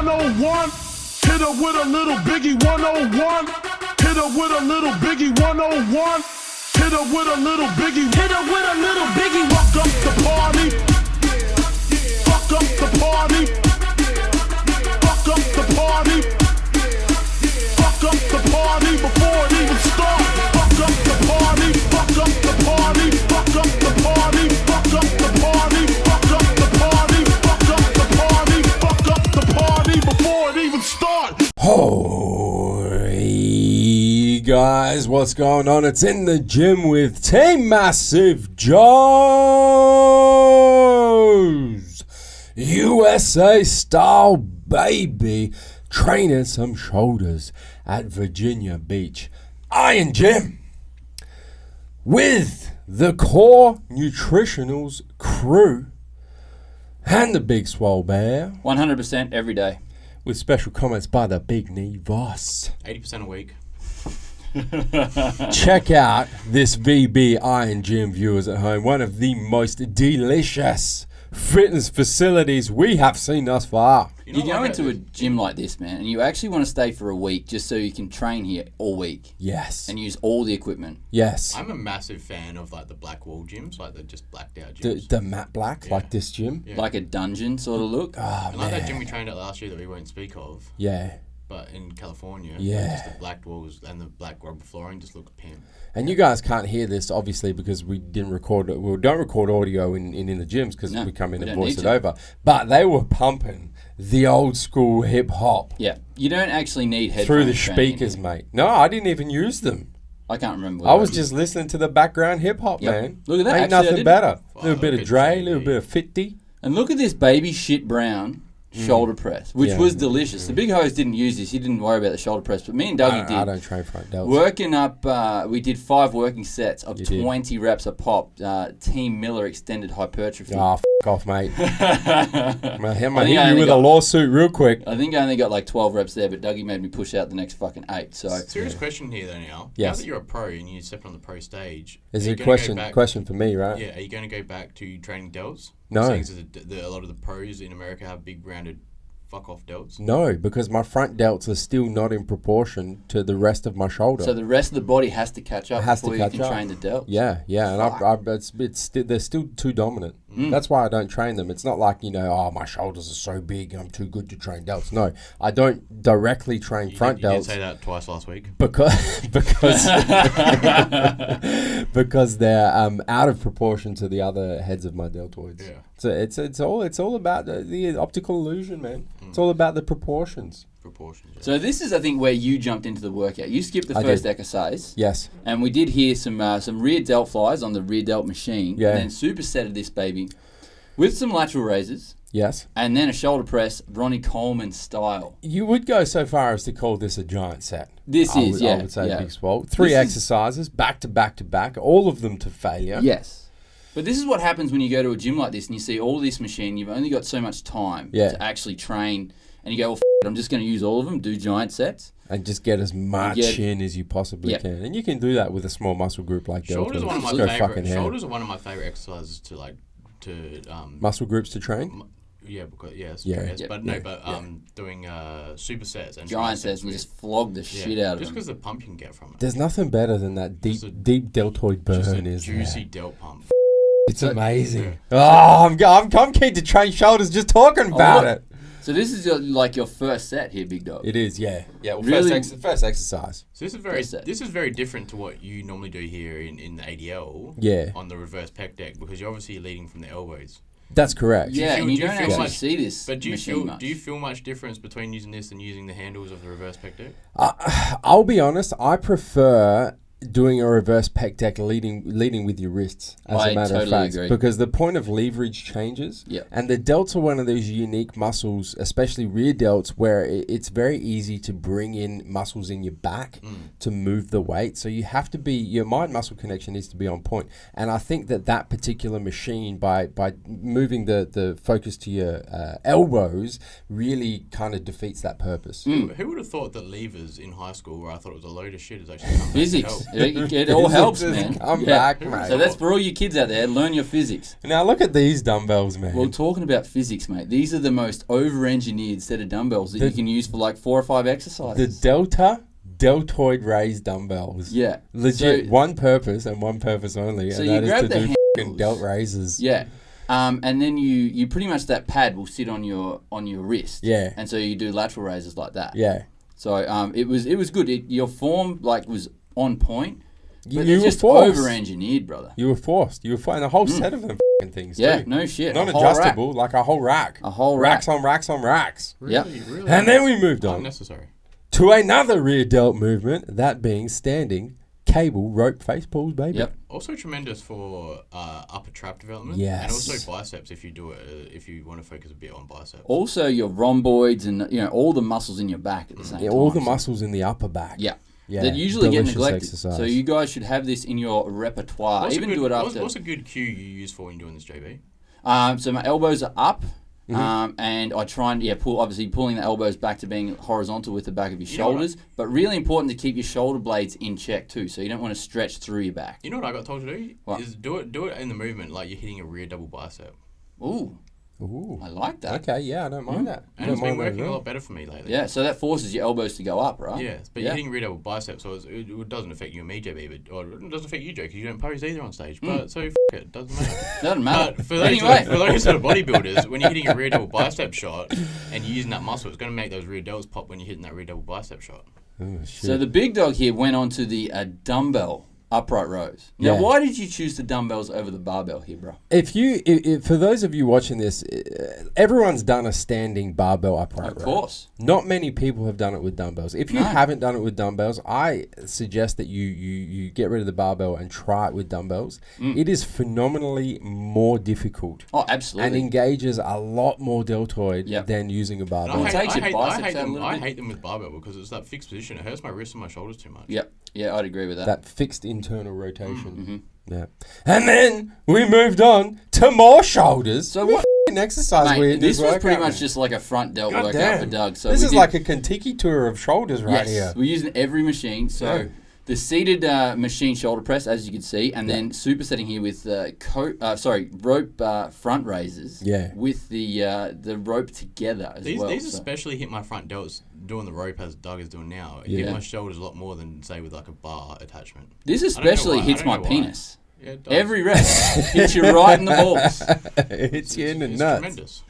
101. Hit her with a little biggie 101. Hit her with a little biggie 101. Hit her with a little biggie. Hit her with a little biggie. Fuck up the party. Fuck up the party. Fuck up the party. Fuck up the party before it even starts. Fuck up the party. Fuck up the party. Fuck up the party. Fuck up the party. Fuck up the party. Fuck up the party. Fuck up the party before it even starts. Hey guys, what's going on? It's In the Gym with Team MassiveJoes, USA style, baby, training some shoulders at Virginia Beach Iron Gym with the core Nutritionals crew and the big Swole bear, 100% every day. with special comments by the big knee Voss. 80% a week. Check out this VB Iron Gym, viewers at home. One of the most delicious fitness facilities we have seen thus far. You go into a gym like this, man, and you actually want to stay for a week just so you can train here all week. Yes. And use all the equipment. Yes. I'm a massive fan of like the black wall gyms, like the just blacked out gyms. The matte black, Yeah. like this gym. Yeah. Like a dungeon sort of look. Oh, And like that man. gym we trained at last year that we won't speak of, Yeah. but in California, Yeah. just the black walls and the black rubber flooring just looks pimp. And you guys can't hear this, obviously, because we didn't record it. We don't record audio in the gyms because No, we come in we and don't voice need it to. over. But they were pumping the old school hip hop Yeah. You don't actually need headphones. through the training speakers, here. mate. No, I didn't even use them. I can't remember. I was just listening to the background hip hop, Yep. man. Look at that. Ain't Actually, I nothing didn't. better. A Wow, little bit look of at Dre, a TV. little bit of 50. And look at this baby shit brown shoulder press, which Yeah. was delicious. The big hose didn't use this. He didn't worry about the shoulder press, but me and Dougie did. I don't train front delts. Working up, we did 5 working sets of You did. 20 reps a pop. Team Miller extended hypertrophy. Oh, off, mate. I'm going to hit I you with a lawsuit real quick. I think I only got like 12 reps there, but Dougie made me push out the next fucking 8. So Serious question here, though, now. Yes. Now that you're a pro and you step on the pro stage, Is are it you a gonna question go back- question for me, right? Yeah, are you going to go back to training delts? No. Seeing as a lot of the pros in America have big rounded fuck off delts. No, because my front delts are still not in proportion to the rest of my shoulder. the rest of the body has to catch up It has to before catch you can up. train the delts. Yeah, and they're still too dominant. That's why I don't train them. It's not like, oh, my shoulders are so big, I'm too good to train delts. No, I don't directly train You front did, you delts. did say that twice last week. because they're out of proportion to the other heads of my deltoids. Yeah. So it's all about the optical illusion, man. It's all about the proportions. Proportions. Yeah. So this is, I think, where you jumped into the workout. You skipped the I first did. exercise. Yes. And we did hear some rear delt flies on the rear delt machine. Yeah. And then supersetted this baby with some lateral raises. Yes. And then a shoulder press, Ronnie Coleman style. You would go so far as to call this a giant set. This I is, would, yeah. I would say yeah. Big Swole. 3 This is- exercises, back to back to back, all of them to failure. Yes. But this is what happens when you go to a gym like this and you see all this machine. You've only got so much time Yeah. to actually train. And you go, well, I'm just going to use all of them, do giant sets. And just get as much in as you possibly Yep. can. And you can do that with a small muscle group like Shoulders deltoids. are one of my Just go favorite. fucking ham. Shoulders are one of my favorite exercises to Muscle groups to train? Yeah, because yes, Yeah. yes, Yep. but no, Yeah. but doing supersets and Giant sets and with- just flog the shit out of just them. because the pump you can get from it. There's nothing better than that Just a- deep deltoid burn, Just a is juicy delt pump. It's amazing. Oh, I'm keen to train shoulders just talking about look. it. So this is your first set here, big dog. It is, yeah. Yeah, well, Really- first exercise. So this is very different to what you normally do here in the ADL. Yeah. On the reverse pec deck, because you're obviously leading from the elbows. That's correct. Yeah, feel- and you do you don't feel actually much- see this But do machine you feel much difference between using this and using the handles of the reverse pec deck? I'll be honest, I prefer doing a reverse pec deck leading with your wrists, as I a matter totally of fact, agree. because the point of leverage changes. Yep. And the delts are one of those unique muscles, especially rear delts, where it's very easy to bring in muscles in your back to move the weight. So you have to be, your mind muscle connection needs to be on point. And I think that particular machine, by moving the focus to your elbows, really kind of defeats that purpose. Who would have thought that levers in high school, where I thought it was a load of shit, is actually something that Physics. help? It all helps, Just man. come back, mate. So that's for all you kids out there. Learn your physics. Now look at these dumbbells, man. Well, talking about physics, mate, these are the most over-engineered set of dumbbells that you can use for like 4 or 5 the exercises. deltoid raised dumbbells. Yeah. Legit, So- one purpose and one purpose only, So and you that is grab to the do handles. fucking delt raises. Yeah. And then you pretty much, that pad will sit on your wrist. Yeah. And so you do lateral raises like that. Yeah. So it was good. Your form like was on point. But You they're were just forced. over-engineered, brother. You were forced. And a whole set of them fucking things Yeah, too. no shit. Not A whole rack. adjustable, like a whole rack. A whole racks rack. on racks on racks. Yep. Really And then we moved on unnecessary. to another rear delt movement, that being standing cable rope face pulls, baby. Yep. Also tremendous for upper trap development. Yes. And also biceps if you do it, if you want to focus a bit on biceps. Also your rhomboids and all the muscles in your back at the same Yeah, time. all the So- muscles in the upper back. Yeah. Yeah, That usually get delicious neglected. exercise. So you guys should have this in your repertoire. What's a Even good- do it after. What's a good cue you use for when doing this, JB? So my elbows are up. Mm-hmm. And I try and pulling the elbows back to being horizontal with the back of your You know what shoulders, but really important to keep your shoulder blades in check too. So you don't want to stretch through your back. You know what I got told to do? What? Is do it in the movement like you're hitting a rear double bicep. Ooh, Ooh. I like that. Okay, yeah, I don't mind that. I And don't it's been mind that working at a all. lot better for me lately. Yeah, so that forces your elbows to go up, right? Yeah, but Yeah. you're hitting rear double biceps, so it doesn't affect you and me, JB, or it doesn't affect you, Joe, because you don't pose either on stage. But so it doesn't matter. Doesn't matter. But for those, Anyway. for those sort of bodybuilders, when you're hitting a rear double bicep shot and you're using that muscle, it's going to make those rear delts pop when you're hitting that rear double bicep shot. Oh, shit. So the big dog here went on to the dumbbell upright rows. Now, Yeah. why did you choose the dumbbells over the barbell here, bro? If for those of you watching this, everyone's done a standing barbell upright Of row. course. Not many people have done it with dumbbells. If you No. haven't done it with dumbbells, I suggest that you get rid of the barbell and try it with dumbbells. It is phenomenally more difficult Oh, and absolutely. engages a lot more deltoid Yep. than using a And barbell. It takes your biceps out a them, little I bit. hate them with barbell because it's that fixed position. It hurts my wrists and my shoulders too much. Yep. Yeah, I'd agree with that. That fixed internal rotation. Mm-hmm. Yeah. And then we moved on to more shoulders. So What what- f***ing exercise Mate, we this was workout, pretty much man? just like a front delt God workout for damn. Doug. So this we is did- like a Kentucky tour of shoulders right yes, here. we're using every machine. So Yeah. the seated machine shoulder press, as you can see, and then supersetting here with rope front raises. Yeah. With the rope together as These well. these so. especially hit my front delts doing the rope as Doug is doing now. It Yeah. hit my shoulders a lot more than say with like a bar attachment. This I don't know especially why. hits I my don't know why. penis. Yeah, it does. Every rep hits you right in the balls. It hits you in the It's nuts. tremendous.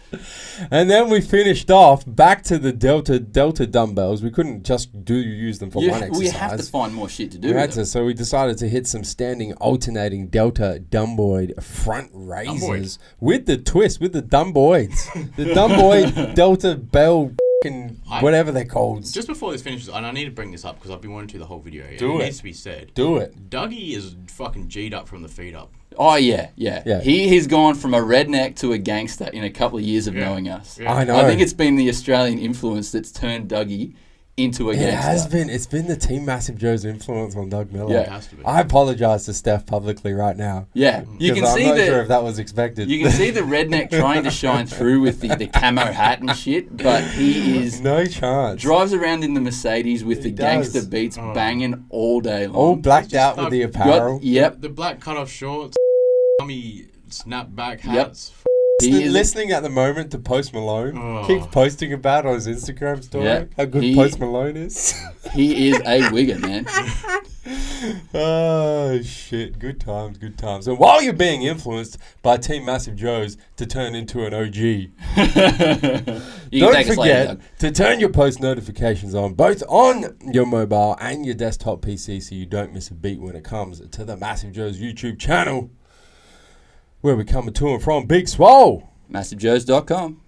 And then we finished off back to the delta dumbbells. We couldn't just use them for one exercise. We have to find more shit to do. We had with to, them. so we decided to hit some standing alternating delta dumboid front raises with the twist, with the dumboids. The dumboid delta bell whatever they're called. Just before this finishes, and I need to bring this up because I've been wanting to the whole video. Do it. Needs to be said. Do it. Dougie is fucking G'd up from the feet up. Oh yeah. Yeah. He has gone from a redneck to a gangster in a couple of years of Yeah. knowing us. Yeah. I know. I think it's been the Australian influence that's turned Dougie into a It gangster. has been. It's been the Team Massive Joe's influence on Doug Miller. Yeah. It has to be. I apologize to Steph publicly right now. Yeah, you can Because see I'm not sure the if that was expected. you can see the redneck trying to shine through with the camo hat and shit, but he is no chance. drives around in the Mercedes with He the gangster does. beats banging all day long. All blacked Just out with the thug- apparel. Yep, The black cut-off shorts, mummy snapback Yep. hats. he is. Listening at the moment to Post Malone. Oh. Keeps posting about on his Instagram story Yeah. how good He- Post Malone is. He is a wigger, man. Oh, shit. Good times, good times. And while you're being influenced by Team Massive Joe's to turn into an OG, You can don't take us later, forget Doug. to turn your post notifications on, both on your mobile and your desktop PC, so you don't miss a beat when it comes to the Massive Joe's YouTube channel, where we're coming to and from Big Swole. MassiveJoes.com.